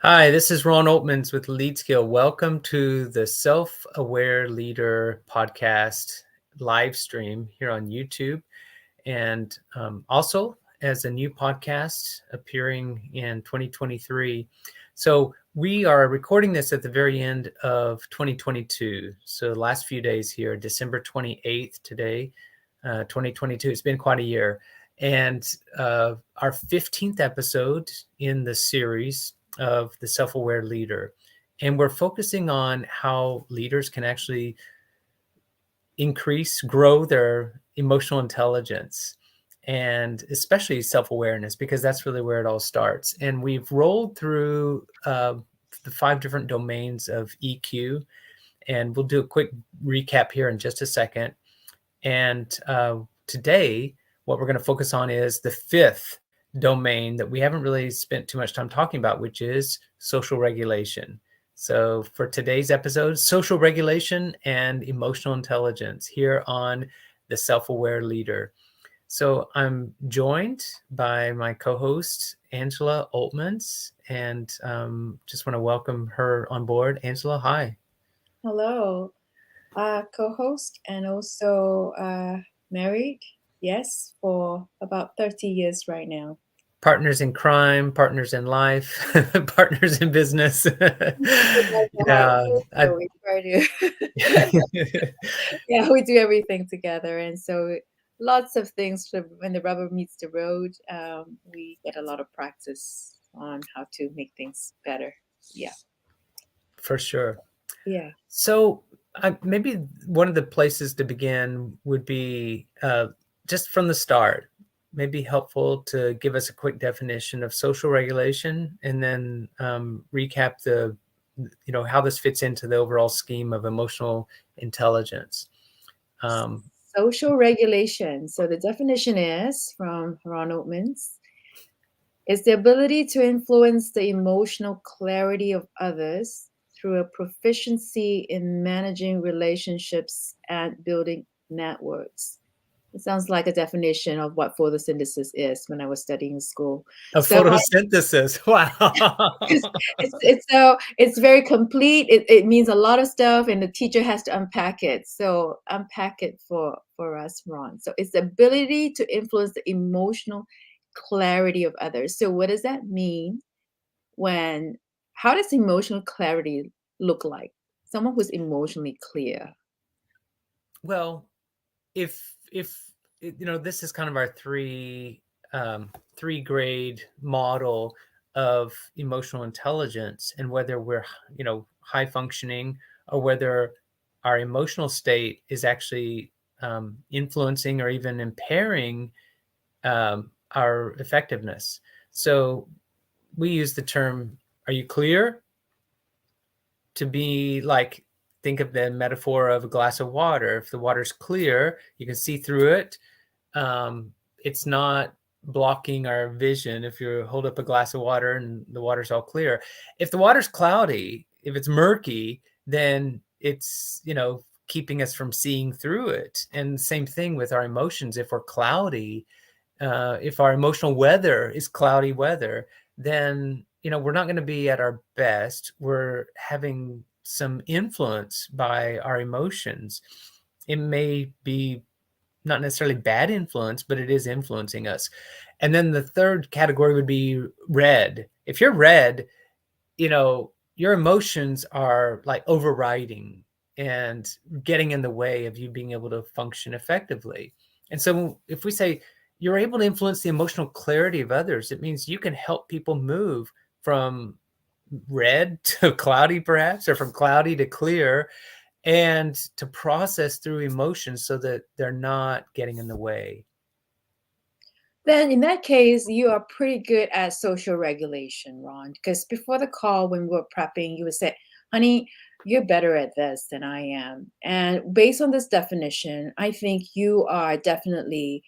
Hi, this is Ron Altmans with Lead Skill. Welcome to the Self-Aware Leader podcast live stream here on YouTube, and also as a new podcast appearing in 2023. So we are recording this at the very end of 2022. So the last few days here, December 28th today, 2022. It's been quite a year. And our 15th episode in the series of the Self-Aware Leader. And we're focusing on how leaders can actually grow their emotional intelligence, and especially self-awareness, because that's really where it all starts. And we've rolled through the 5 different domains of EQ, and we'll do a quick recap here in just a second. And today, what we're going to focus on is the 5th domain that we haven't really spent too much time talking about, which is social regulation. So for today's episode, social regulation and emotional intelligence here on the Self-Aware Leader. So I'm joined by my co-host, Angela Altmans, and just want to welcome her on board. Angela, hi. Hello, co-host and also married, yes, for about 30 years right now. Partners in crime, partners in life, partners in business. Yeah. So we try to, yeah, we do everything together. And so lots of things when the rubber meets the road, we get a lot of practice on how to make things better. Yeah. For sure. Yeah. So maybe one of the places to begin would be just from the start, maybe helpful to give us a quick definition of social regulation, and then recap how this fits into the overall scheme of emotional intelligence. Social regulation. So the definition is from Ronald Mintz. It's the ability to influence the emotional clarity of others through a proficiency in managing relationships and building networks. It sounds like a definition of what photosynthesis is when I was studying in school. Of So photosynthesis. it's, Wow. it's very complete. It means a lot of stuff, and the teacher has to unpack it. So unpack it for us, Ron. So it's the ability to influence the emotional clarity of others. So what does that mean? When How does emotional clarity look like? Someone who's emotionally clear. Well, if this is kind of our three grade model of emotional intelligence, and whether we're high functioning, or whether our emotional state is actually influencing or even impairing our effectiveness. So we use the term, are you clear? To be like, think of the metaphor of a glass of water. If the water's clear, you can see through it. It's not blocking our vision if you hold up a glass of water and the water's all clear. If the water's cloudy, if it's murky, then it's keeping us from seeing through it. And same thing with our emotions. If we're cloudy, if our emotional weather is cloudy weather, then we're not going to be at our best. We're having some influence by our emotions. It may be not necessarily bad influence, but it is influencing us. And then the third category would be red. If you're red, your emotions are like overriding and getting in the way of you being able to function effectively. And so if we say you're able to influence the emotional clarity of others, it means you can help people move from red to cloudy, perhaps, or from cloudy to clear, and to process through emotions so that they're not getting in the way. Then in that case, you are pretty good at social regulation, Ron. Because before the call, when we were prepping, you would say, honey, you're better at this than I am. And based on this definition, I think you are definitely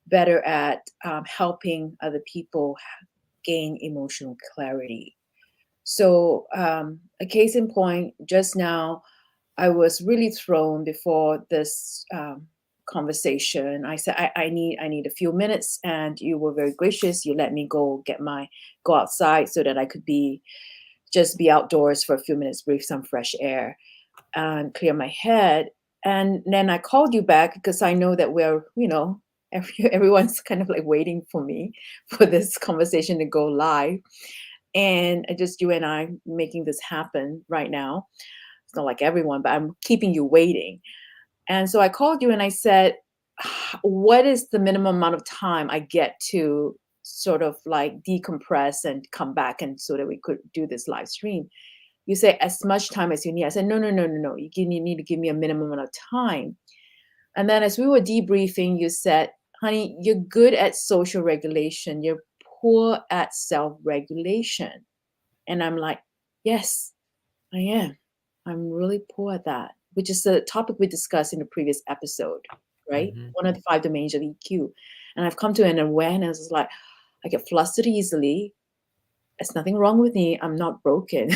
better at helping other people gain emotional clarity. So, a case in point, just now, I was really thrown before this conversation. I said, I need a few minutes, and you were very gracious. You let me go outside so that I could be just be outdoors for a few minutes, breathe some fresh air, and clear my head. And then I called you back because I know that everyone's kind of like waiting for me for this conversation to go live. And just you and I making this happen right now. It's not like everyone, but I'm keeping you waiting. And so I called you and I said, what is the minimum amount of time I get to sort of like decompress and come back and so that we could do this live stream? You say as much time as you need. I said, no, no, no, no, no. You need to give me a minimum amount of time. And then as we were debriefing, you said, honey, you're good at social regulation. You're poor at self-regulation. And I'm like, yes, I am. I'm really poor at that, which is the topic we discussed in the previous episode, right? Mhm. One of the five domains of EQ. And I've come to an awareness, it's like I get flustered easily. There's nothing wrong with me. I'm not broken.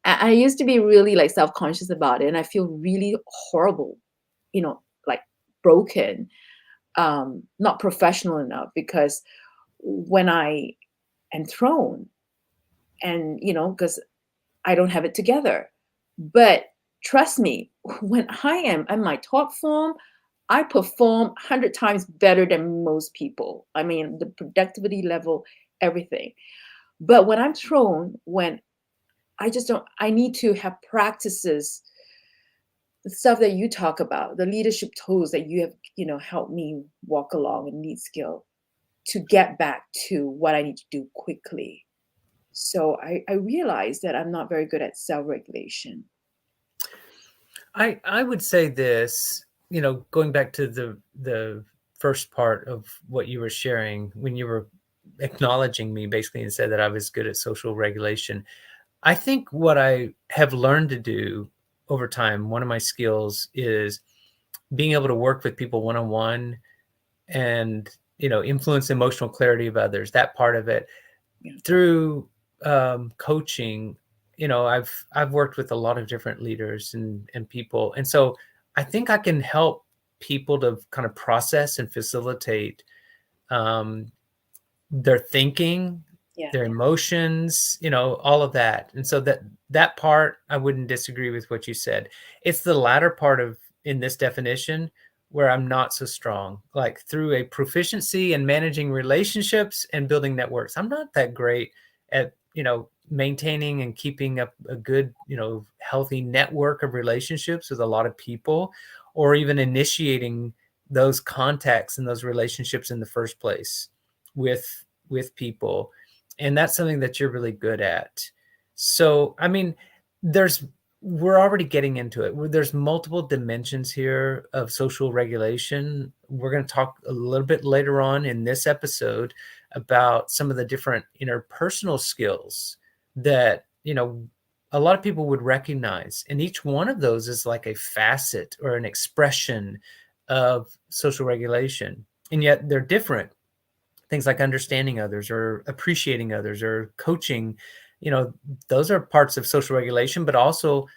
I used to be really like self-conscious about it. And I feel really horrible, like broken, not professional enough because when I am thrown and, because I don't have it together. But trust me, when I am in my top form, I perform 100 times better than most people. I mean, the productivity level, everything. But when I'm thrown, when I just don't, I need to have practices, the stuff that you talk about, the leadership tools that you have, helped me walk along and lead skill to get back to what I need to do quickly. So I realized that I'm not very good at self-regulation. I would say this, going back to the first part of what you were sharing when you were acknowledging me basically and said that I was good at social regulation. I think what I have learned to do over time, one of my skills is being able to work with people one on one and influence emotional clarity of others. That part of it Yeah. through coaching. I've worked with a lot of different leaders and people, and so I think I can help people to kind of process and facilitate um, their thinking, Yeah. their emotions, all of that. And so that part, I wouldn't disagree with what you said. It's the latter part of in this definition where I'm not so strong. Like through a proficiency in managing relationships and building networks, I'm not that great at, maintaining and keeping up a good, healthy network of relationships with a lot of people, or even initiating those contacts and those relationships in the first place with people. And that's something that you're really good at. So I mean, we're already getting into it. There's multiple dimensions here of social regulation. We're going to talk a little bit later on in this episode about some of the different interpersonal skills that a lot of people would recognize, and each one of those is like a facet or an expression of social regulation, and yet they're different. Things like understanding others or appreciating others or coaching, you know, those are parts of social regulation, but also,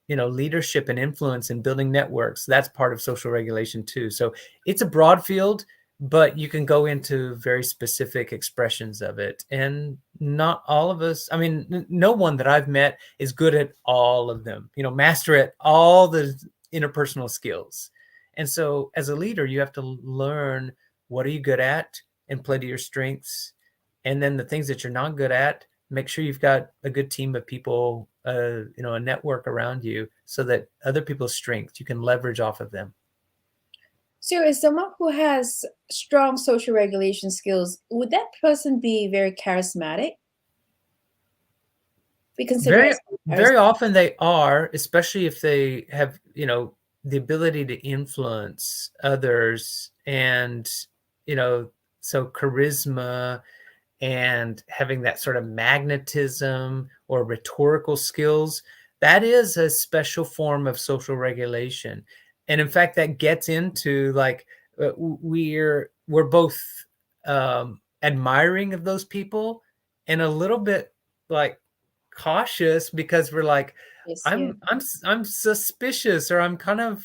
leadership and influence and building networks. That's part of social regulation too. So it's a broad field, but you can go into very specific expressions of it. And not all of us, I mean, no one that I've met is good at all of them, master at all the interpersonal skills. And so as a leader, you have to learn what are you good at and play to your strengths. And then the things that you're not good at, make sure you've got a good team of people, a network around you so that other people's strengths, you can leverage off of them. So, as someone who has strong social regulation skills, would that person be very charismatic? Be considered Very, as very charismatic? often they are, especially if they have, the ability to influence others and, you know, so charisma and having that sort of magnetism or rhetorical skills, that is a special form of social regulation. And in fact, that gets into like we're both admiring of those people and a little bit like cautious because we're like, Yes, yeah. I'm suspicious or I'm kind of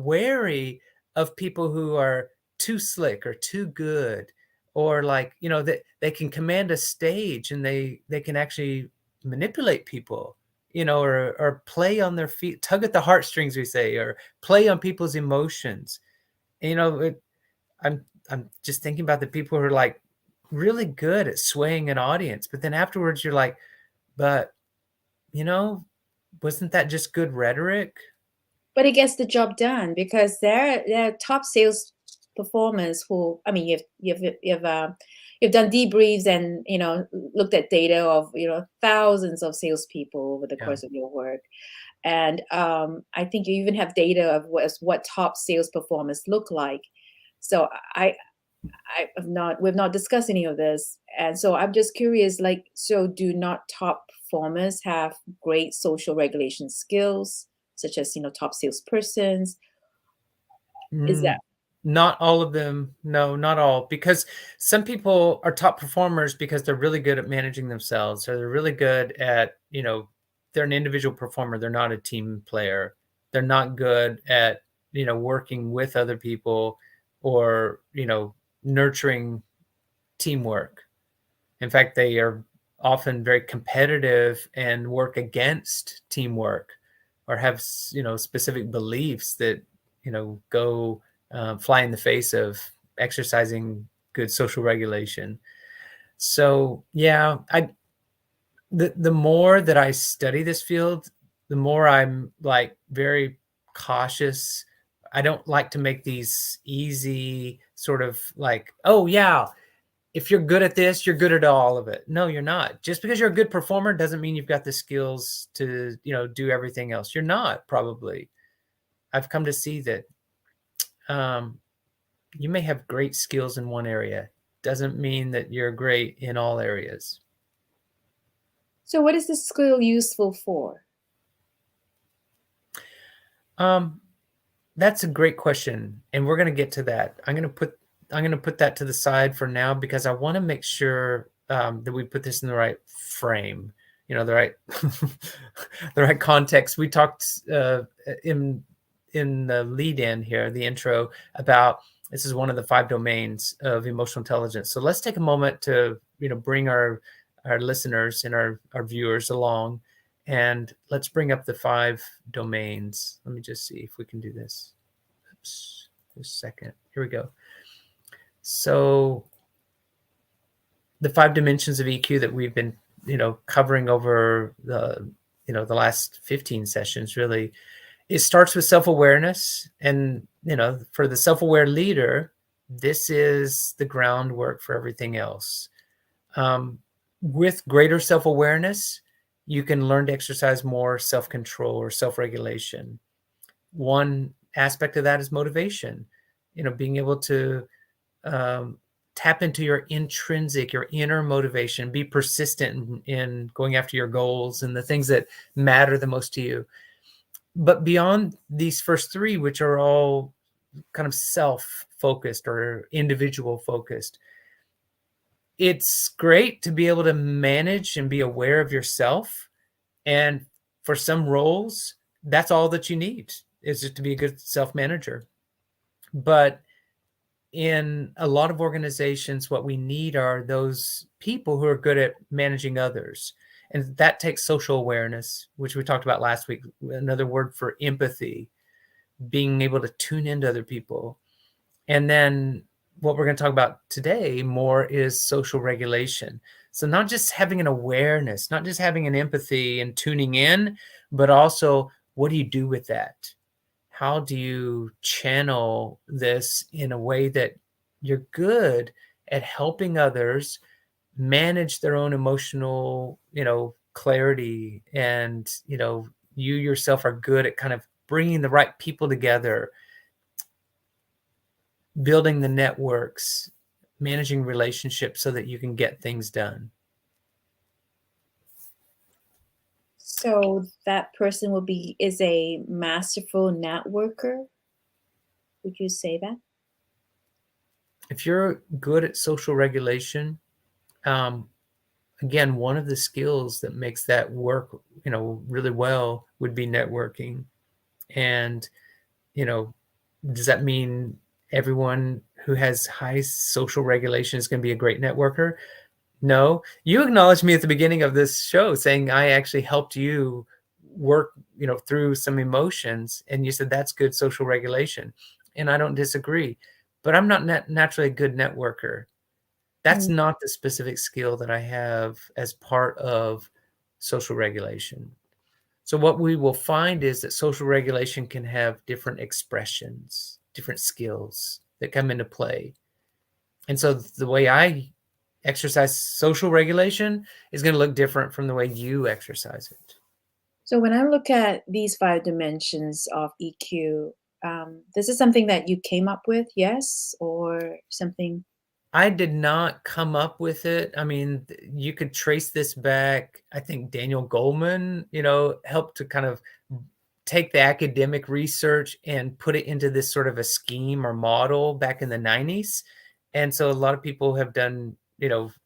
wary of people who are too slick or too good or like, that they can command a stage and they can actually manipulate people, or play on their feet, tug at the heartstrings, we say, or play on people's emotions. And, I'm I'm just thinking about the people who are like really good at swaying an audience, but then afterwards you're like, but you know, wasn't that just good rhetoric? But it gets the job done because there are top sales performers who, I mean, you've done debriefs and looked at data of thousands of salespeople over the Yeah. course of your work, and I think you even have data of what top sales performers look like. So we've not discussed any of this, and so I'm just curious. Like, so do not top performers have great social regulation skills, such as top salespersons? Is that Mm, not all of them. No, not all. Because some people are top performers because they're really good at managing themselves, or they're really good at, they're an individual performer. They're not a team player. They're not good at, working with other people, or, nurturing teamwork. In fact, they are often very competitive and work against teamwork, or have, specific beliefs that, go fly in the face of exercising good social regulation. So yeah, the more that I study this field, the more I'm like very cautious. I don't like to make these easy sort of like, oh yeah, if you're good at this, you're good at all of it. No, you're not. Just because you're a good performer doesn't mean you've got the skills to, do everything else. You're not, probably. I've come to see that um, you may have great skills in one area. Doesn't mean that you're great in all areas. so? What is this skill useful for? Um, that's a great question, and we're going to get to that. I'm going to put that to the side for now because I want to make sure that we put this in the right frame, the right the right context. We talked in the lead in here, the intro, about this is one of the 5 domains of emotional intelligence. So let's take a moment to bring our listeners and our viewers along, and let's bring up the 5 domains. Let me just see if we can do this. Oops, just a second. Here we go. So the 5 dimensions of EQ that we've been, covering over the last 15 sessions, really, it starts with self-awareness. And, for the self-aware leader, this is the groundwork for everything else. With greater self-awareness, you can learn to exercise more self-control or self-regulation. One aspect of that is motivation, being able to tap into your intrinsic, your inner motivation, be persistent in going after your goals and the things that matter the most to you. But beyond these first 3, which are all kind of self-focused or individual focused, it's great to be able to manage and be aware of yourself. And for some roles, that's all that you need, is just to be a good self-manager. But in a lot of organizations, what we need are those people who are good at managing others. And that takes social awareness, which we talked about last week, another word for empathy, being able to tune into other people. And then what we're going to talk about today more is social regulation. So not just having an awareness, not just having an empathy and tuning in, but also what do you do with that? How do you channel this in a way that you're good at helping others manage their own emotional, clarity, and, you yourself are good at kind of bringing the right people together, building the networks, managing relationships so that you can get things done. So that person is a masterful networker. Would you say that? If you're good at social regulation, um, again, one of the skills that makes that work, really well would be networking. And, does that mean everyone who has high social regulation is going to be a great networker. No, you acknowledged me at the beginning of this show saying I actually helped you work, through some emotions, and you said that's good social regulation, and I don't disagree. But I'm not naturally a good networker. That's Mm. not the specific skill that I have as part of social regulation. So what we will find is that social regulation can have different expressions, different skills that come into play. And so the way I exercise social regulation is going to look different from the way you exercise it. So when I look at these 5 dimensions of EQ, this is something that you came up with, yes, or something? I did not come up with it. I mean, you could trace this back. I think Daniel Goleman, helped to kind of take the academic research and put it into this sort of a scheme or model back in the 90s. And so a lot of people have done,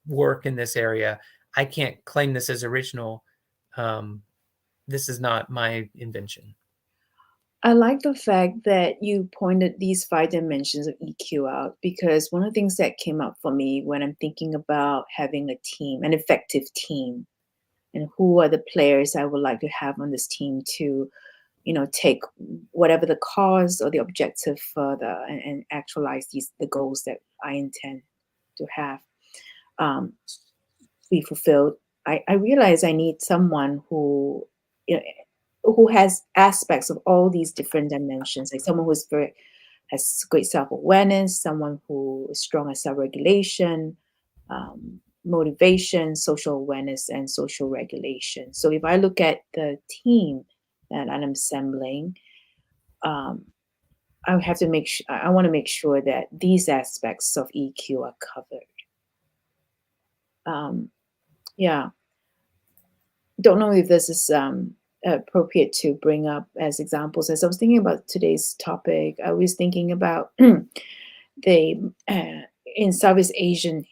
work in this area. I can't claim this as original. This is not my invention. I like the fact that you pointed these 5 dimensions of EQ out because one of the things that came up for me when I'm thinking about having a team, an effective team, and who are the players I would like to have on this team to, take whatever the cause or the objective further and actualize the goals that I intend to have um, be fulfilled. I realize I need someone you know, who has aspects of all these different dimensions, like someone who's very has great self-awareness, someone who is strong at self-regulation, motivation, social awareness, and social regulation. So if I look at the team that I'm assembling, um, I have to I want to make sure that these aspects of EQ are covered. Um, yeah, don't know if this is appropriate to bring up as examples. As I was thinking about today's topic, I was thinking about the in Southeast Asian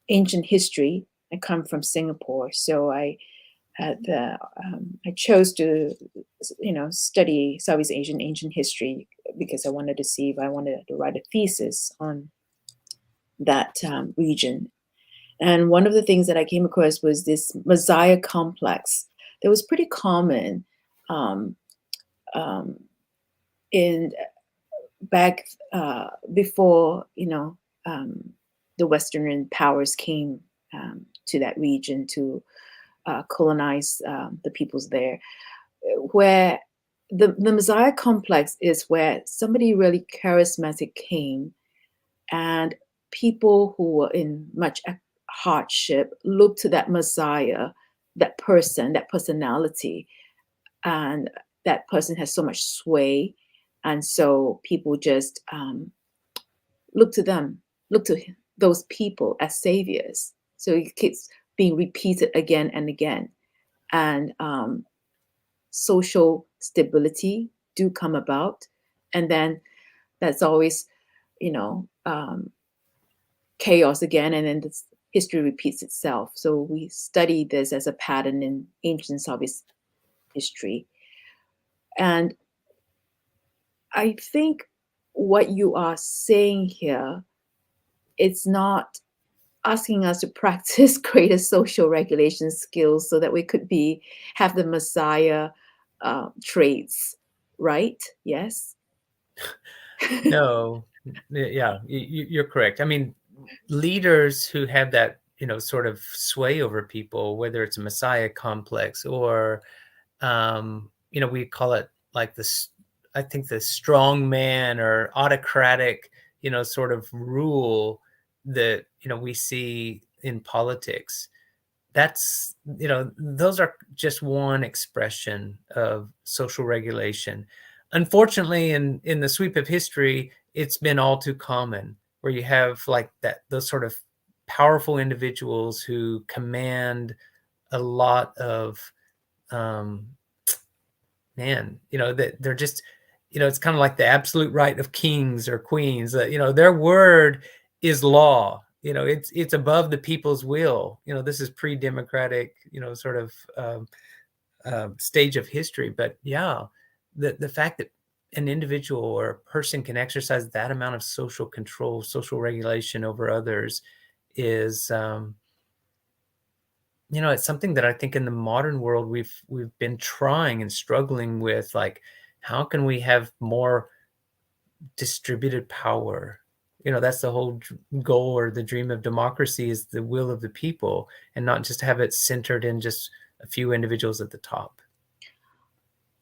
ancient history. I come from Singapore, so I chose to study Southeast Asian ancient history because I wanted to see if I wanted to write a thesis on that region. And one of the things that I came across was this Messiah complex that was pretty common um, um, in back before um, the Western powers came to that region to colonize the peoples there, where the Messiah complex is where somebody really charismatic came and people who were in much hardship looked to that Messiah, that person, that personality, and that person has so much sway. And so people just look to them, look to those people as saviors. So it keeps being repeated again and again. And social stability do come about. And then that's always, you know, um, chaos again, and then this history repeats itself. So we study this as a pattern in ancient Southeast history. And I think what you are saying here, it's not asking us to practice greater social regulation skills so that we could have the Messiah traits, right? Yes. No, yeah, you're correct. I mean, leaders who have that, sort of sway over people, whether it's a messiah complex or, we call it like this, I think the strong man or autocratic, sort of rule that, we see in politics. That's, those are just one expression of social regulation. Unfortunately, in the sweep of history, it's been all too common where you have like that, those sort of powerful individuals who command a lot of, um, man, that they're just, it's kind of like the absolute right of kings or queens that, their word is law. It's above the people's will. This is pre-democratic, sort of stage of history. But yeah, the fact that an individual or a person can exercise that amount of social control, social regulation over others is, it's something that I think in the modern world we've been trying and struggling with, like, how can we have more distributed power? That's the whole goal, or the dream of democracy, is the will of the people, and not just have it centered in just a few individuals at the top.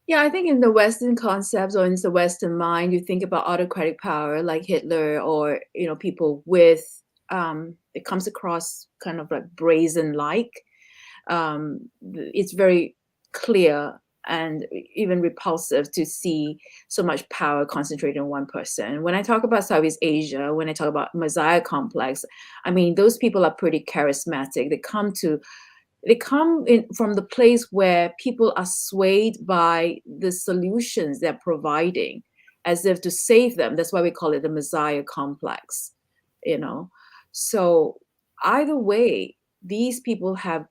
Yeah, I think in the Western concepts or in the Western mind, you think about autocratic power like Hitler or, people with, it comes across kind of like brazen like. It's very clear and even repulsive to see so much power concentrated in one person. When I talk about Southeast Asia, when I talk about Messiah complex, I mean, those people are pretty charismatic. They come in from the place where people are swayed by the solutions they're providing as if to save them. That's why we call it the Messiah complex, you know. So either way, these people have,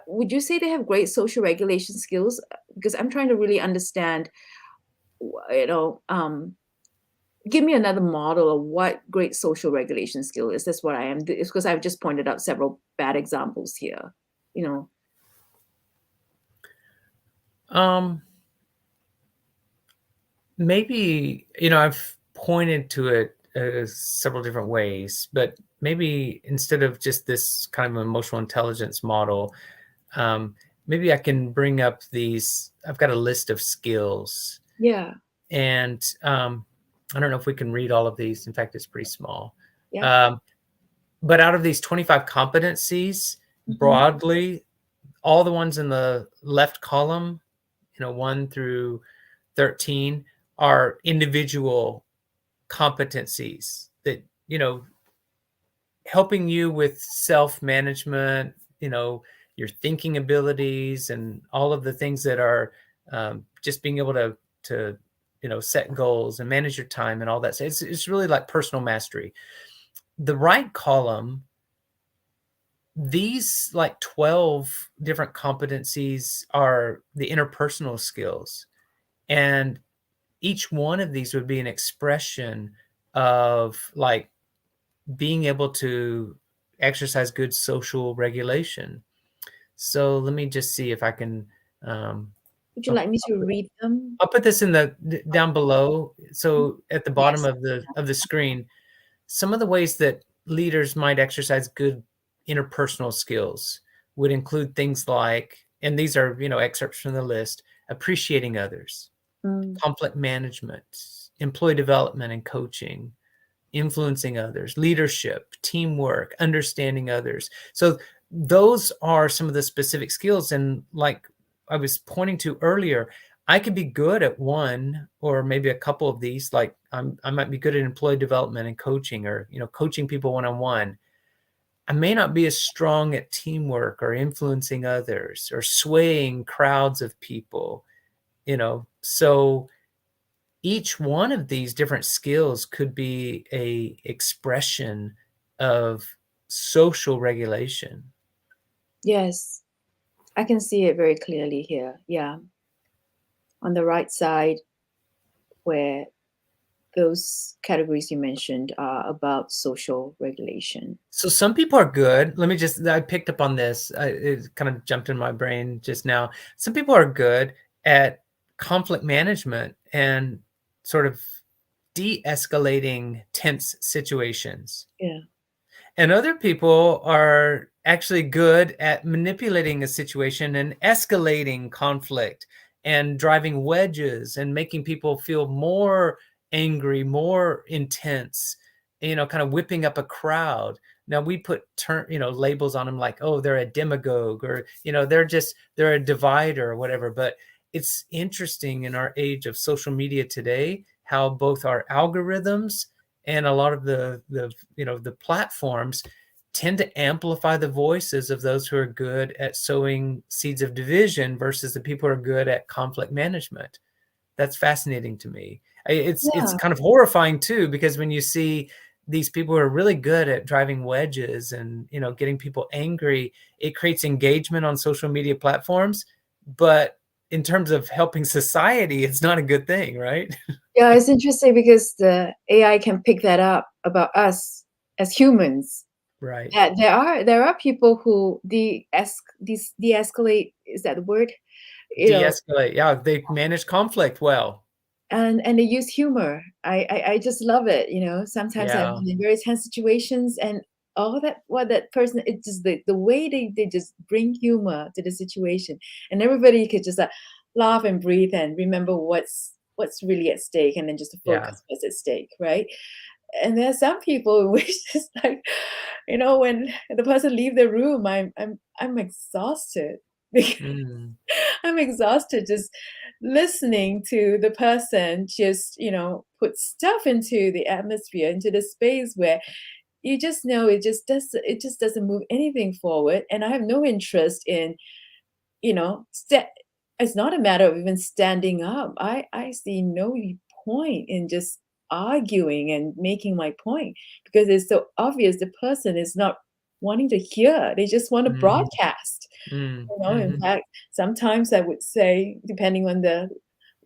would you say they have great social regulation skills? Because I'm trying to really understand, you know, give me another model of what great social regulation skill is. That's what I am. It's because I've just pointed out several bad examples here. You know, Um, Maybe, I've pointed to it several different ways, but maybe instead of just this kind of emotional intelligence model, um, maybe I can bring up these. I've got a list of skills, yeah, and I don't know if we can read all of these. In fact, it's pretty small. yeah. Um, but out of these 25 competencies, Hmm. broadly, all the ones in the left column, 1 through 13, are individual competencies that, helping you with self-management, your thinking abilities, and all of the things that are, just being able to set goals and manage your time and all that. So it's really like personal mastery. The right column, these like 12 different competencies are the interpersonal skills, and each one of these would be an expression of like being able to exercise good social regulation. So let me just see if I can. Um, Would you I'll, like me I'll to put read them? I'll put this in the down below. So at the bottom Yes. of the screen, some of the ways that leaders might exercise good interpersonal skills would include things like, and these are excerpts from the list: appreciating others, Mm, conflict management, employee development and coaching, influencing others, leadership, teamwork, understanding others. So those are some of the specific skills. And like I was pointing to earlier, I could be good at one or maybe a couple of these. Like I might be good at employee development and coaching, or coaching people one-on-one. I may not be as strong at teamwork or influencing others or swaying crowds of people. So each one of these different skills could be a expression of social regulation. yes, I can see it very clearly here. Yeah, on the right side, where those categories you mentioned are about social regulation. So some people are good. I picked up on this. It kind of jumped in my brain just now. Some people are good at conflict management and sort of de-escalating tense situations. Yeah. And other people are actually good at manipulating a situation and escalating conflict and driving wedges and making people feel more angry, more intense, kind of whipping up a crowd. Now we put labels on them like, oh, they're a demagogue, or, they're a divider or whatever. But it's interesting in our age of social media today, how both our algorithms and a lot of the platforms tend to amplify the voices of those who are good at sowing seeds of division versus the people who are good at conflict management. That's fascinating to me. It's Yeah. kind of horrifying too, because when you see these people who are really good at driving wedges and getting people angry, it creates engagement on social media platforms, but in terms of helping society, it's not a good thing, right? Yeah, it's interesting because the AI can pick that up about us as humans. Right. That there are people who de-escalate, is that the word? You know, De-escalate. Yeah, they manage conflict well. and they use humor. I just love it, you know. Sometimes I've Yeah. been in very tense situations and all that what that person, it's just the way they just bring humor to the situation, and everybody could just laugh and breathe and remember what's really at stake, and then just to Yeah. focus what's at stake, right? And there are some people which is like, you know, when the person leave the room, I'm exhausted because Mm. I'm exhausted just listening to the person just, you know, put stuff into the atmosphere, into the space where you just know it just doesn't move anything forward. And I have no interest in, you know, it's not a matter of even standing up. I see no point in just arguing and making my point because it's so obvious the person is not wanting to hear. They just want to Mhm. broadcast. Mm. You know, in Mhm. fact, sometimes I would say, depending on the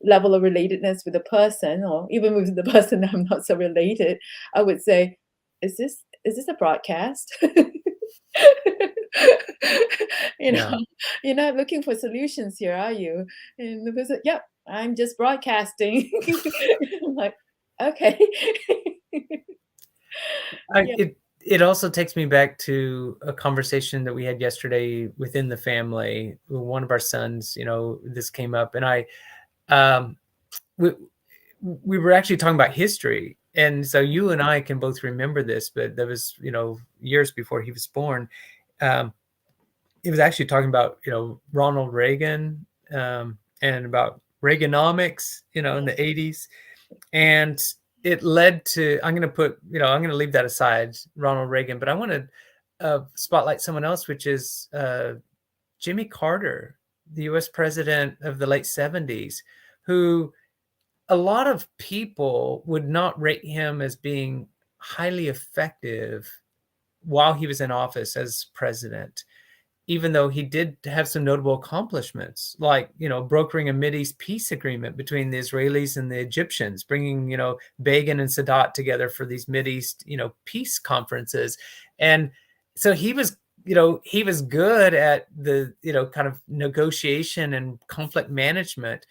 level of relatedness with the person, or even with the person I'm not so related, I would say, is this a broadcast? You Yeah. know, you're not looking for solutions here, are you? And the person, yep, I'm just broadcasting. I'm like, okay. I Yeah, it also takes me back to a conversation that we had yesterday within the family. One of our sons, this came up, and um, we we were actually talking about history, and so you and I can both remember this, but that was, years before he was born. Um, it was actually talking about, Ronald Reagan, and about Reaganomics, in the 80s. And it led to, I'm going to leave that aside, Ronald Reagan, but I want to spotlight someone else, which is Jimmy Carter, the US president of the late 70s, who a lot of people would not rate him as being highly effective while he was in office as president, even though he did have some notable accomplishments, like, brokering a Mideast peace agreement between the Israelis and the Egyptians, bringing, Begin and Sadat together for these Mideast, peace conferences. And so he was good at the, kind of negotiation and conflict management,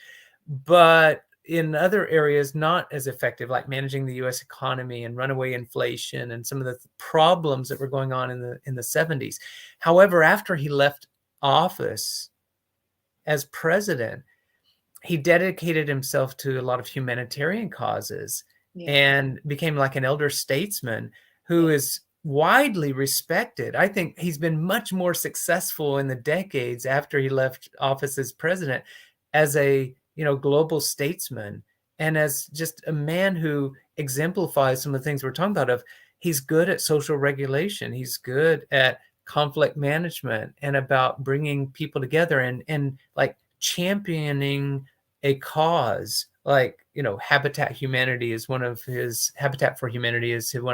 but in other areas not as effective, like managing the US economy and runaway inflation and some of the problems that were going on in the 70s. However, after he left office as president, he dedicated himself to a lot of humanitarian causes yeah, and became like an elder statesman who yeah. is widely respected. I think he's been much more successful in the decades after he left office as president as a, global statesman, and as just a man who exemplifies some of the things we're talking about. Of He's good at social regulation, he's good at conflict management, and about bringing people together, and like championing a cause, like, Habitat for Humanity is one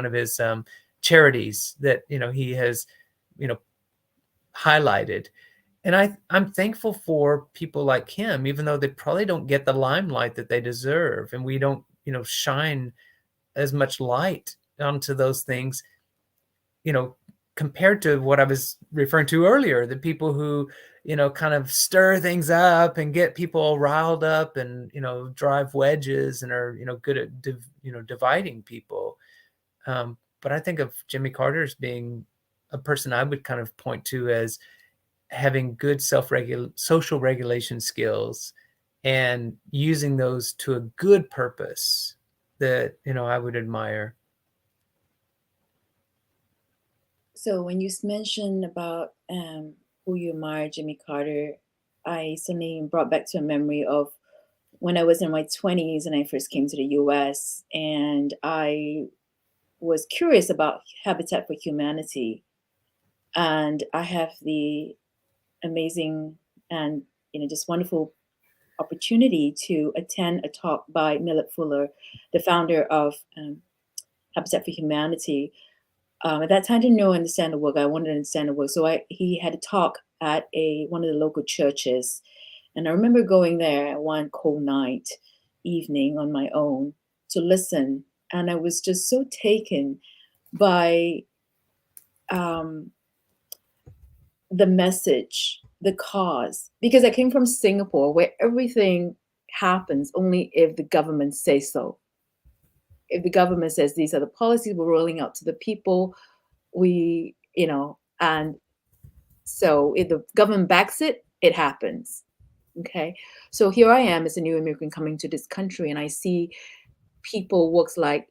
of his charities that, he has, you know highlighted. And I'm thankful for people like him, even though they probably don't get the limelight that they deserve, and we don't, shine as much light onto those things, you know, compared to what I was referring to earlier, the people who, kind of stir things up and get people all riled up, and, drive wedges, and are, good at, dividing people. But I think of Jimmy Carter as being a person I would kind of point to as having good social regulation skills, and using those to a good purpose that, I would admire. So when you mentioned about who you admire, Jimmy Carter, I suddenly brought back to a memory of when I was in my 20s and I first came to the US, and I was curious about Habitat for Humanity. And I have the amazing and, just wonderful opportunity to attend a talk by Millett Fuller, the founder of Habitat for Humanity. At that time, I didn't know understand the work. I wanted to understand the work, so he had a talk at one of the local churches, And I remember going there one cold night evening on my own to listen. And I was just so taken by um, the message, the cause, because I came from Singapore where everything happens only if the government says so. If the government says these are the policies we're rolling out to the people, and so if the government backs it, it happens. Okay. So here I am as a new immigrant coming to this country, and I see people works like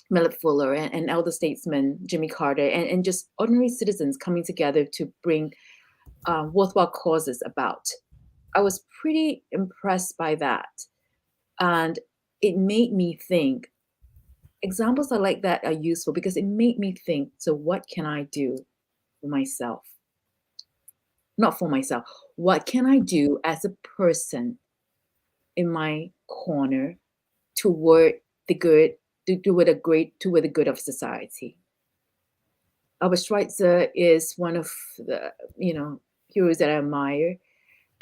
Millard Fuller and elder statesman Jimmy Carter and just ordinary citizens coming together to bring worthwhile causes about. I was pretty impressed by that. And it made me think examples are like that are useful because it made me think, so what can I do for myself? Not for myself. What can I do as a person in my corner toward the good, toward the good of society? Albert Schweitzer is one of the, heroes that I admire.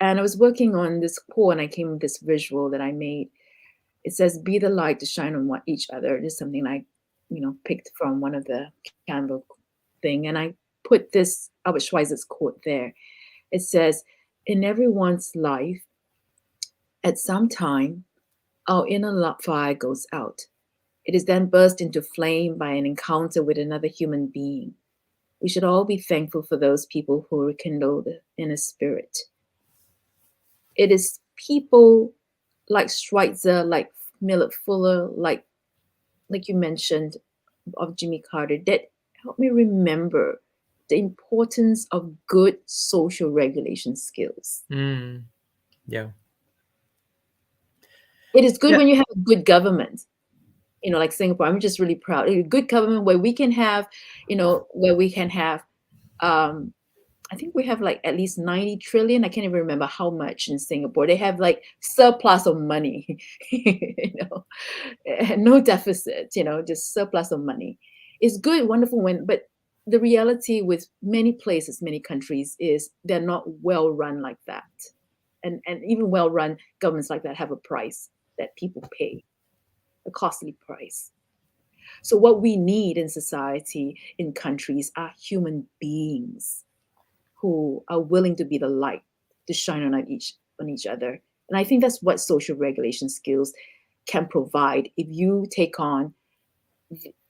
And I was working on this quote and I came with this visual that I made. It says, be the light to shine on each other. It is something I, picked from one of the Canva thing. And I put this Albert Schweitzer's quote there. It says, in everyone's life, at some time, our inner fire goes out. It is then burst into flame by an encounter with another human being. We should all be thankful for those people who rekindle the inner spirit. It is people like Schweitzer, like Millard Fuller, like you mentioned, of Jimmy Carter, that help me remember the importance of good social regulation skills. Yeah. It is good Yeah. when you have a good government, like Singapore. I'm just really proud. A good government where we can have, I think we have like at least 90 trillion. I can't even remember how much in Singapore. They have like surplus of money, no deficit, just surplus of money. It's good, wonderful but the reality with many places, many countries is they're not well run like that. And even well run governments like that have a price that people pay, a costly price. So what we need in society, in countries, are human beings who are willing to be the light to shine on each other. And I think that's what social regulation skills can provide if you take on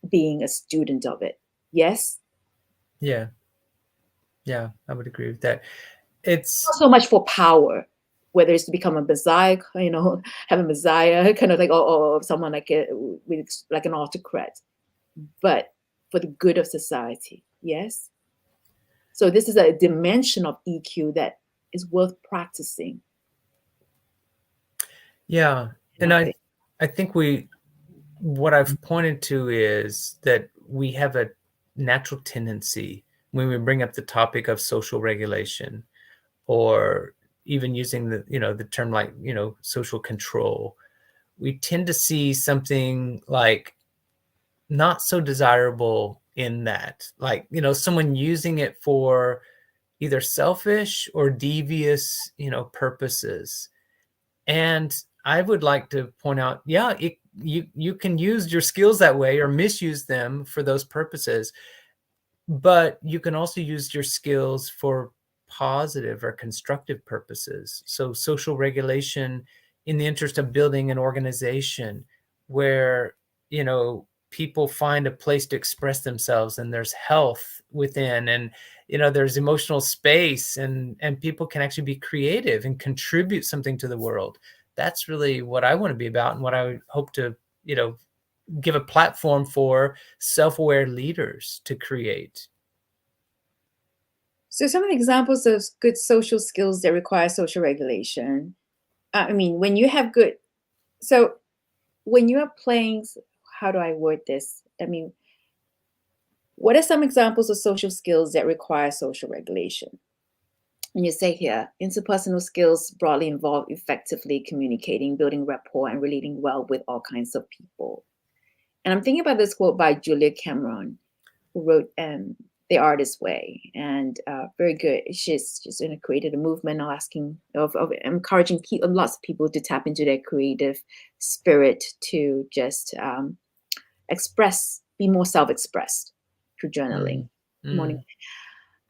being a student of it. Yes? Yeah. Yeah, I would agree with that. It's Not so much for power, whether it's to become a messiah, have a messiah, kind of like, or someone like like an autocrat, but for the good of society. Yes? So this is a dimension of EQ that is worth practicing. Yeah. And I think what I've pointed to is that we have a natural tendency when we bring up the topic of social regulation, or even using the term like, social control, we tend to see something like not so desirable in that, like, someone using it for either selfish or devious, purposes. And I would like to point out, yeah, you can use your skills that way or misuse them for those purposes, but you can also use your skills for positive or constructive purposes. So social regulation in the interest of building an organization where, people find a place to express themselves and there's health within, and, there's emotional space, and people can actually be creative and contribute something to the world. That's really what I want to be about, and what I hope to, give a platform for self-aware leaders to create. So some of the examples of good social skills that require social regulation. I mean, when you have good, so when you are playing, how do I word this? I mean, what are some examples of social skills that require social regulation? And you say here, interpersonal skills broadly involve effectively communicating, building rapport, and relating well with all kinds of people. And I'm thinking about this quote by Julia Cameron, who wrote the artist way, and very good. She's created a movement of asking of encouraging lots of people to tap into their creative spirit to just express, be more self-expressed through journaling. Mm, Good morning. mm.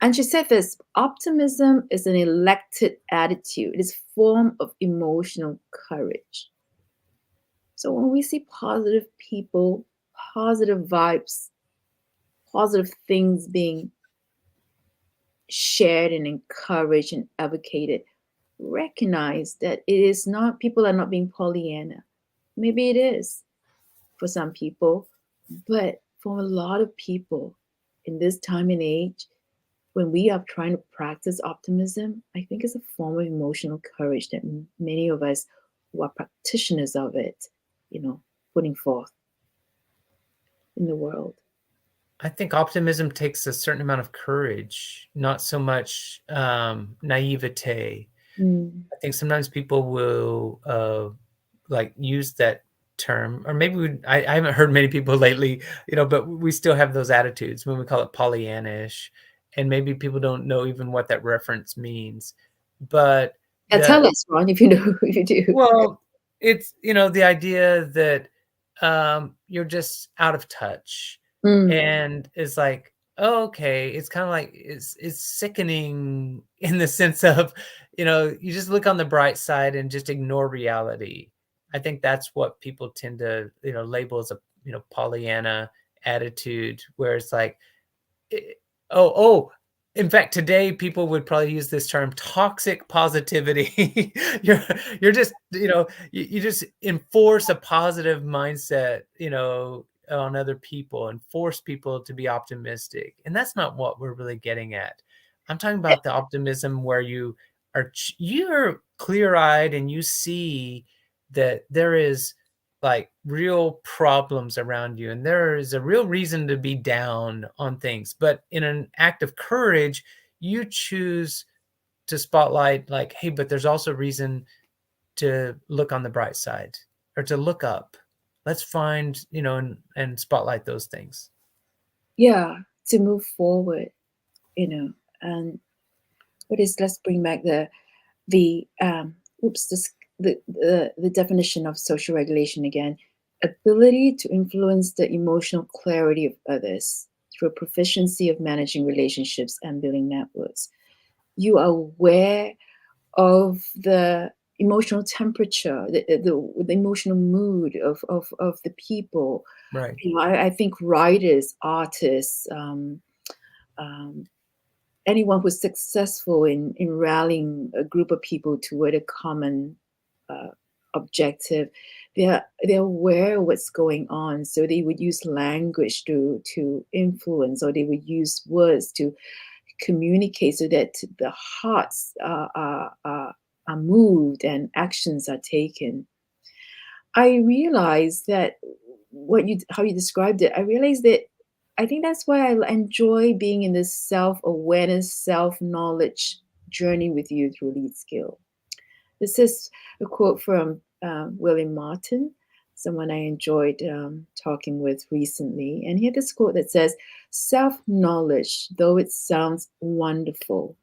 And she said this: optimism is an elected attitude. It is a form of emotional courage. So when we see positive people, positive vibes, positive things being shared and encouraged and advocated, recognize that it is not, people are not being Pollyanna. Maybe it is for some people, but for a lot of people in this time and age, when we are trying to practice optimism, I think it's a form of emotional courage that many of us who are practitioners of it, you know, putting forth in the world. I think optimism takes a certain amount of courage, not so much naivete. Mm. I think sometimes people will like use that term, or maybe I haven't heard many people lately, but we still have those attitudes when we call it Pollyannish, and maybe people don't know even what that reference means. But Tell the us, Ron, if you know, if you do. well, it's, the idea that, you're just out of touch, Mm. and it's like, "Oh, okay." It's kinda like it's sickening in the sense of, you just look on the bright side and just ignore reality. I think that's what people tend to, label as a, Pollyanna attitude, where it's like, Eh, oh, in fact, today people would probably use this term toxic positivity. You're you're just, you just enforce a positive mindset, on other people and force people to be optimistic. And that's not what we're really getting at. I'm talking about the optimism where you're clear-eyed and you see that there is like real problems around you and there is a real reason to be down on things, but in an act of courage you choose to spotlight like, hey, but there's also reason to look on the bright side or to look up. Let's find, and spotlight those things. Yeah, to move forward, and what is, let's bring back the oops this the definition of social regulation again: ability to influence the emotional clarity of others through a proficiency of managing relationships and building networks. You are aware of the emotional temperature, the emotional mood of the people. Right. I think writers, artists, um, anyone who's successful in rallying a group of people toward a common uh, objective, they're aware of what's going on, so they would use language to influence, or they would use words to communicate so that the hearts are moved and actions are taken. I realized that what you how you described it, I realized that I think that's why I enjoy being in this self-awareness, self-knowledge journey with you through Lead Skill. This is a quote from William Martin, someone I enjoyed talking with recently. And he had this quote that says, self knowledge, though it sounds wonderful,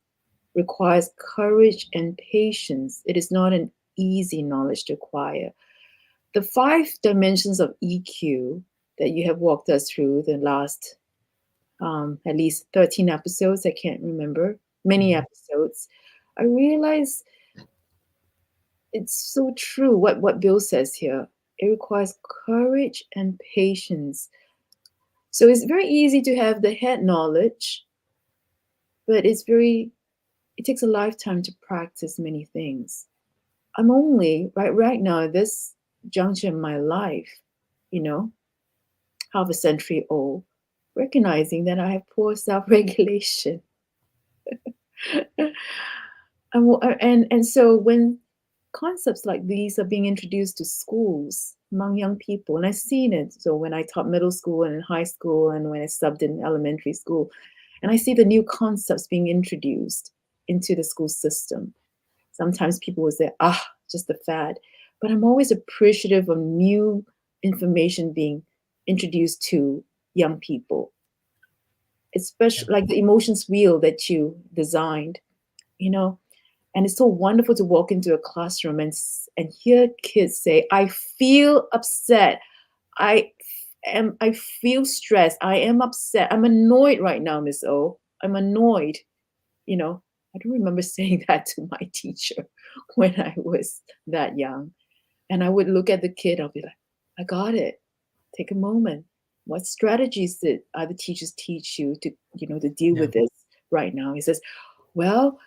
requires courage and patience. It is not an easy knowledge to acquire. The 5 dimensions of EQ that you have walked us through the last at least 13 episodes, I can't remember, many Mhm. episodes, I realize it's so true what Bill says here. It requires courage and patience. So it's very easy to have the head knowledge, but it takes a lifetime to practice many things. I'm only right now at this juncture in my life, you know, half a century old, recognizing that I have poor self-regulation. And so when concepts like these are being introduced to schools among young people, and I've seen it. So when I taught middle school and in high school, and when I subbed in elementary school, and I see the new concepts being introduced into the school system. Sometimes people will say, just a fad. But I'm always appreciative of new information being introduced to young people. Yeah. especially like the emotions wheel that you designed, you know. And it's so wonderful to walk into a classroom and hear kids say, I feel upset. I feel stressed. I am upset. I'm annoyed right now, Miss O. I'm annoyed. You know, I don't remember saying that to my teacher when I was that young. And I would look at the kid, I'll be like, I got it. Take a moment. What strategies did other teachers teach you to, to deal Yeah. with this right now? He says, well,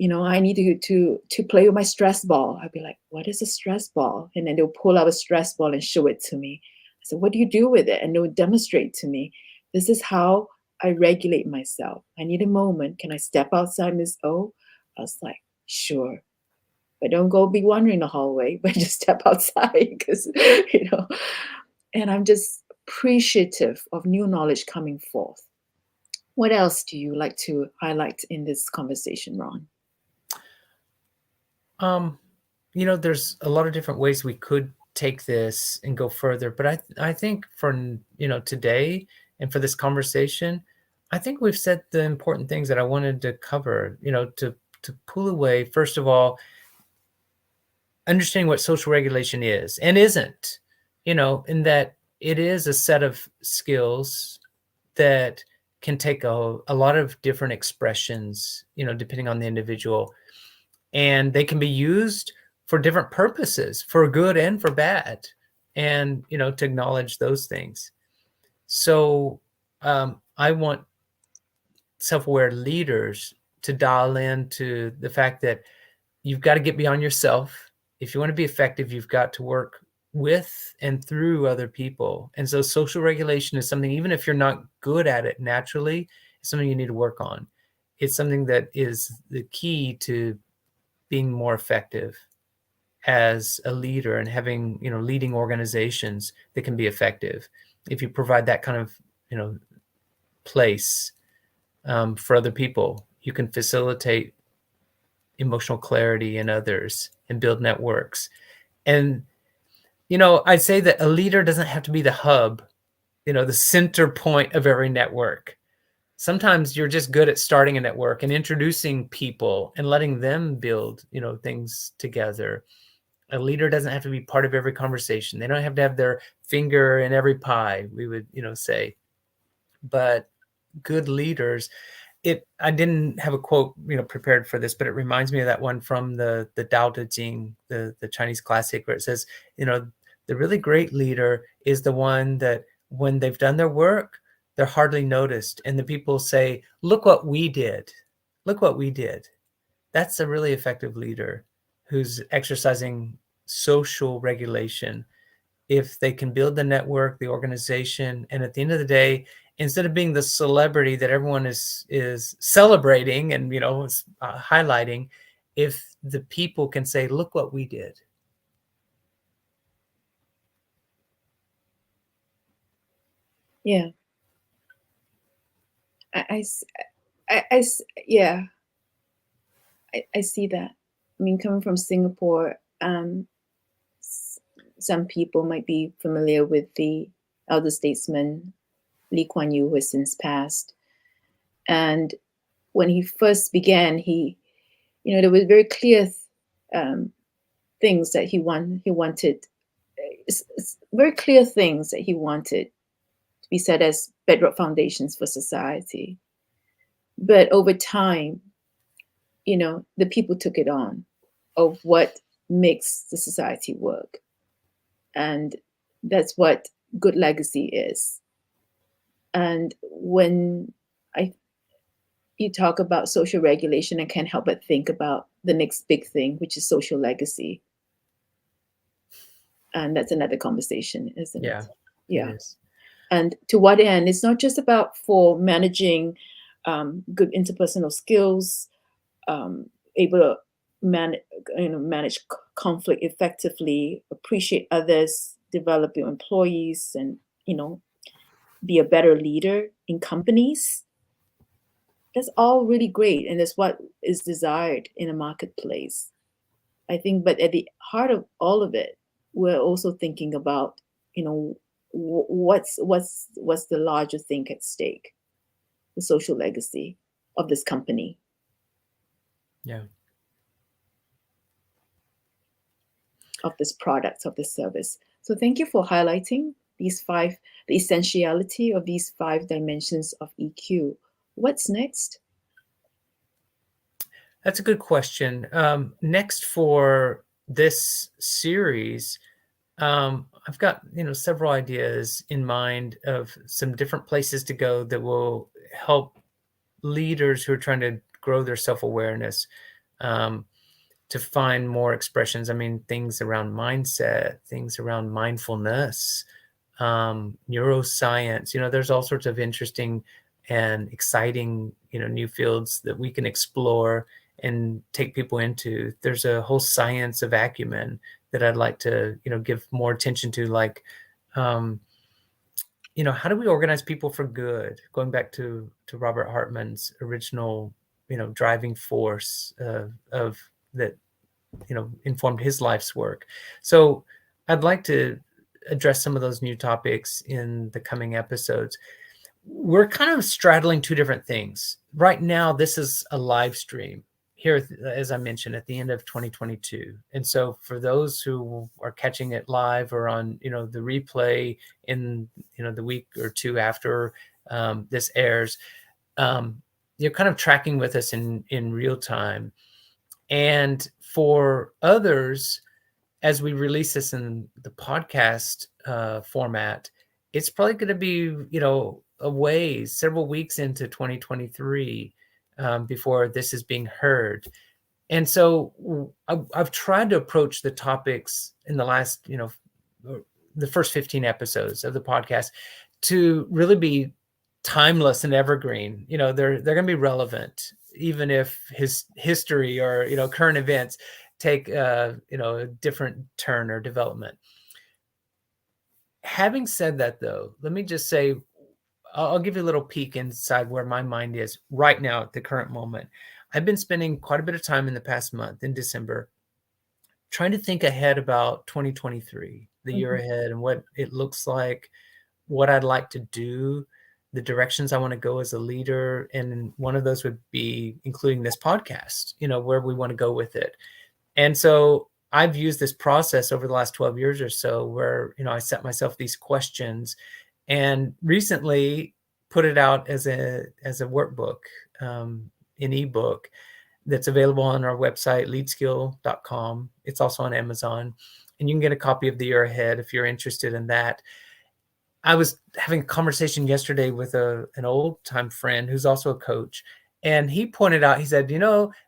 I need to play with my stress ball. I'd be like, what is a stress ball? And then they'll pull out a stress ball and show it to me. I said, what do you do with it? And they'll demonstrate to me. This is how I regulate myself. I need a moment. Can I step outside, Miss O? I was like, sure. But don't go be wandering the hallway, but just step outside because, you know, and I'm just appreciative of new knowledge coming forth. What else do you like to highlight in this conversation, Ron? Um, there's a lot of different ways we could take this and go further, but I think for today and for this conversation, I think we've said the important things that I wanted to cover. To pull away, first of all, understanding what social regulation is and isn't. In that it is a set of skills that can take a lot of different expressions, depending on the individual, and they can be used for different purposes, for good and for bad, and to acknowledge those things. So I want self-aware leaders to dial into the fact that you've got to get beyond yourself. If you want to be effective, you've got to work with and through other people. And so social regulation is something, even if you're not good at it naturally, it's something you need to work on. It's something that is the key to being more effective as a leader and having, leading organizations that can be effective. If you provide that kind of, place for other people, you can facilitate emotional clarity in others and build networks. And, I say that a leader doesn't have to be the hub, the center point of every network. Sometimes you're just good at starting a network and introducing people and letting them build, things together. A leader doesn't have to be part of every conversation. They don't have to have their finger in every pie, we would, say. But good leaders, I didn't have a quote, prepared for this, but it reminds me of that one from the Tao Te Ching, the Chinese classic, where it says, the really great leader is the one that when they've done their work, they're hardly noticed. And the people say, look what we did. Look what we did. That's a really effective leader who's exercising social regulation. If they can build the network, the organization, and at the end of the day, instead of being the celebrity that everyone is celebrating and highlighting, if the people can say, look what we did. Yeah, I, yeah, I see that. I mean, coming from Singapore, some people might be familiar with the elder statesman Lee Kuan Yew, who has since passed. And when he first began, there was very clear things that he wanted, very clear things that he wanted to be said as bedrock foundations for society. But over time, the people took it on of what makes the society work. And that's what good legacy is. And when I you talk about social regulation, I can't help but think about the next big thing, which is social legacy. And that's another conversation, isn't it? Yeah, it Yeah. is. And to what end? It's not just about for managing good interpersonal skills, able to manage conflict effectively, appreciate others, develop your employees, and be a better leader in companies. That's all really great, and that's what is desired in a marketplace, I think. But at the heart of all of it, we're also thinking about, what's the larger thing at stake. the social legacy of this company, Yeah. of this product, of this service. So thank you for highlighting these five, the essentiality of these five dimensions of EQ. What's next? That's a good question. Next for this series, I've got several ideas in mind of some different places to go that will help leaders who are trying to grow their self-awareness, um, to find more expressions. I mean, things around mindset, things around mindfulness, neuroscience. There's all sorts of interesting and exciting, new fields that we can explore and take people into. There's a whole science of acumen that I'd like to, give more attention to, like, um, how do we organize people for good? Going back to Robert Hartman's original, driving force of that, informed his life's work. So I'd like to address some of those new topics in the coming episodes. We're kind of straddling two different things. Right now, this is a live stream here, as I mentioned, at the end of 2022. And so for those who are catching it live or on, the replay in, the week or two after this airs, you're kind of tracking with us in real time. And for others, as we release this in the podcast format, it's probably going to be, a ways, several weeks into 2023 before this is being heard. And so I've tried to approach the topics in the last, the first 15 episodes of the podcast to really be timeless and evergreen. They're going to be relevant, even if his history or, current events take, a different turn or development. Having said that, though, let me just say, I'll give you a little peek inside where my mind is right now at the current moment. I've been spending quite a bit of time in the past month, in December, trying to think ahead about 2023, the year Mhm. ahead, and what it looks like, what I'd like to do, the directions I want to go as a leader. And one of those would be including this podcast, where we want to go with it. And so I've used this process over the last 12 years or so where, I set myself these questions and recently put it out as a workbook, an ebook that's available on our website, leadskill.com. It's also on Amazon, and you can get a copy of the year ahead if you're interested in that. I was having a conversation yesterday with an old time friend who's also a coach. And he pointed out, he said,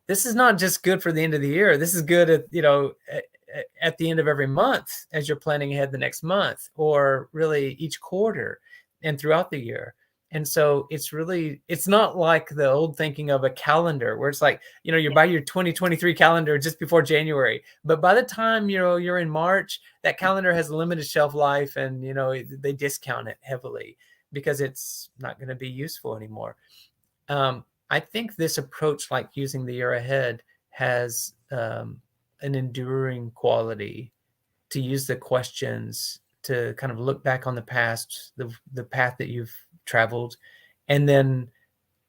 this is not just good for the end of the year. This is good at the end of every month as you're planning ahead the next month, or really each quarter and throughout the year. And so it's not like the old thinking of a calendar where it's like, you buy your 2023 calendar just before January. But by the time, you're in March, that calendar has a limited shelf life, and, they discount it heavily because it's not going to be useful anymore. I think this approach, like using the year ahead, has an enduring quality, to use the questions to kind of look back on the past, the path that you've traveled, and then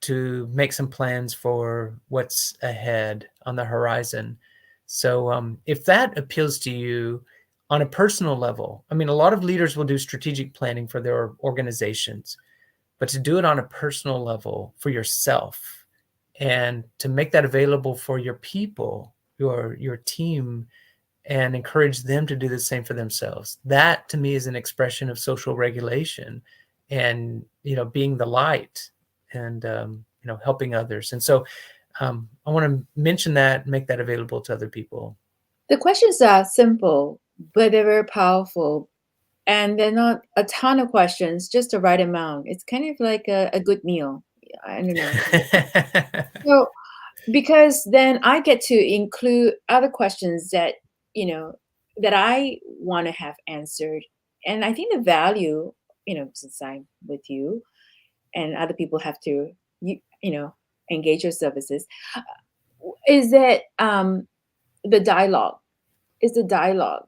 to make some plans for what's ahead on the horizon. So if that appeals to you on a personal level, I mean, a lot of leaders will do strategic planning for their organizations, but to do it on a personal level for yourself and to make that available for your people, your team, and encourage them to do the same for themselves. That to me is an expression of social regulation and, being the light and, helping others. And so I want to mention that, make that available to other people. The questions are simple, but they're very powerful. And they're not a ton of questions, just the right amount. It's kind of like a good meal. I don't know. So, because then I get to include other questions that, you know, that I want to have answered. And I think the value, since I'm with you and other people have to, you know, engage your services, is that the dialogue is the dialogue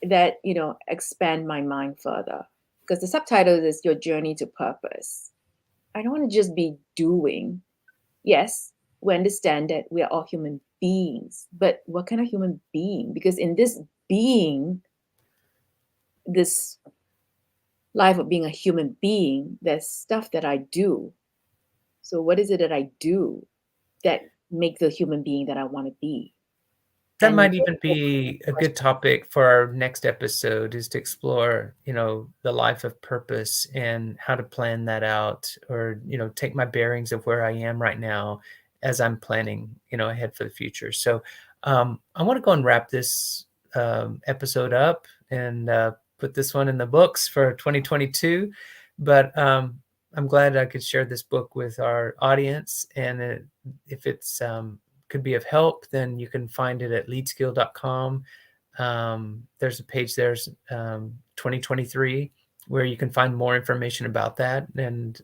that expand my mind further, because the subtitle is your journey to purpose. I don't want to just be doing. Yes, we understand that we are all human beings, but what kind of human being? Because in this being, this life of being a human being, there's stuff that I do. So what is it that I do that make the human being that I want to be? That And might even be a good topic for our next episode, is to explore, the life of purpose and how to plan that out, or, take my bearings of where I am right now as I'm planning, ahead for the future. So I want to go and wrap this episode up and put this one in the books for 2022. But I'm glad I could share this book with our audience. And if it's could be of help, then you can find it at leadskill.com. There's a page there's 2023 where you can find more information about that and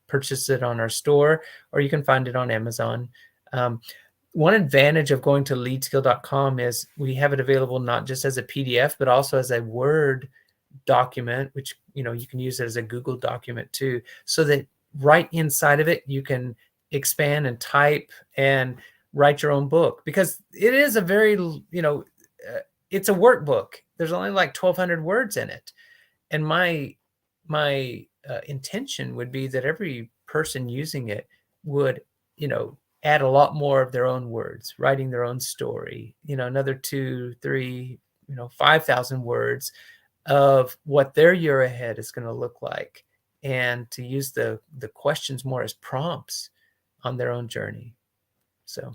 purchase it on our store, or you can find it on Amazon. One advantage of going to leadskill.com is we have it available not just as a PDF, but also as a Word document, which you can use it as a Google document too, so that right inside of it you can expand and type and write your own book, because it is a very it's a workbook. There's only like 1,200 words in it, and my intention would be that every person using it would add a lot more of their own words, writing their own story, another 2, 3, 5,000 words of what their year ahead is going to look like, and to use the questions more as prompts on their own journey. So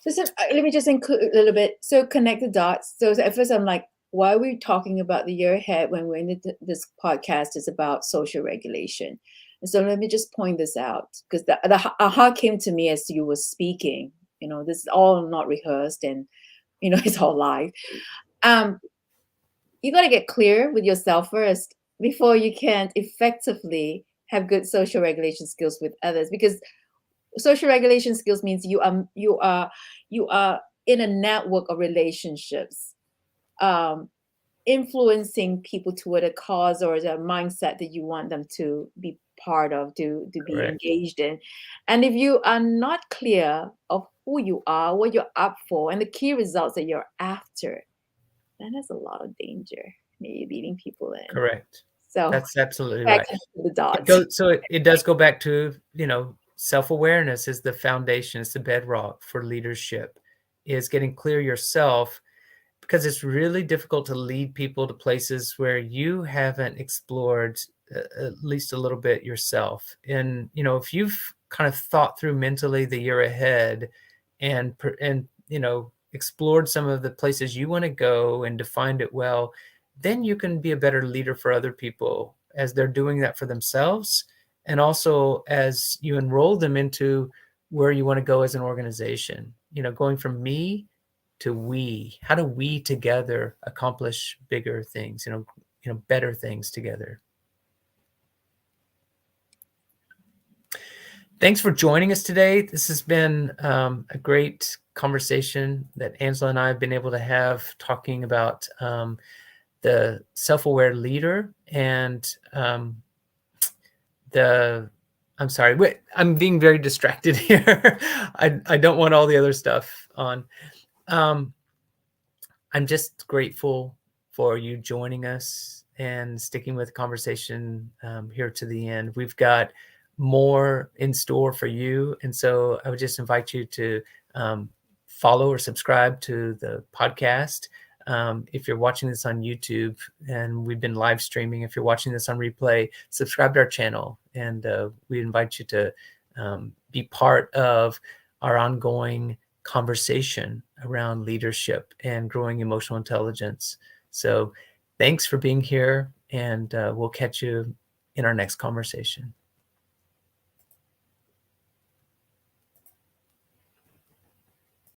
let me just include a little bit. So connect the dots. So at first I'm like, why are we talking about the year ahead when we're in this podcast is about social regulation? And so let me just point this out, because the aha came to me as you were speaking. This is all not rehearsed, and it's all live. You got to get clear with yourself first before you can effectively have good social regulation skills with others, because social regulation skills means you are in a network of relationships, influencing people toward a cause or a mindset that you want them to be part of, to be correct. engaged in. And if you are not clear of who you are, what you're up for, and the key results that you're after, then there's a lot of danger, maybe leading people in. Correct. So That's absolutely back right. to the dots. It does go back to, self-awareness is the foundation, it's the bedrock for leadership, is getting clear yourself, because it's really difficult to lead people to places where you haven't explored at least a little bit yourself. And, if you've kind of thought through mentally the year ahead and explored some of the places you want to go and defined it well, then you can be a better leader for other people as they're doing that for themselves, and also as you enroll them into where you want to go as an organization, going from me to we. How do we together accomplish bigger things, better things together? Thanks for joining us today. This has been a great conversation that Angela and I have been able to have, talking about the self-aware leader and I'm sorry, wait, I'm being very distracted here. I don't want all the other stuff on. I'm just grateful for you joining us and sticking with the conversation here to the end. We've got more in store for you. And so I would just invite you to follow or subscribe to the podcast. If you're watching this on YouTube, and we've been live streaming, if you're watching this on replay, subscribe to our channel. And we invite you to be part of our ongoing conversation around leadership and growing emotional intelligence. So thanks for being here, and we'll catch you in our next conversation.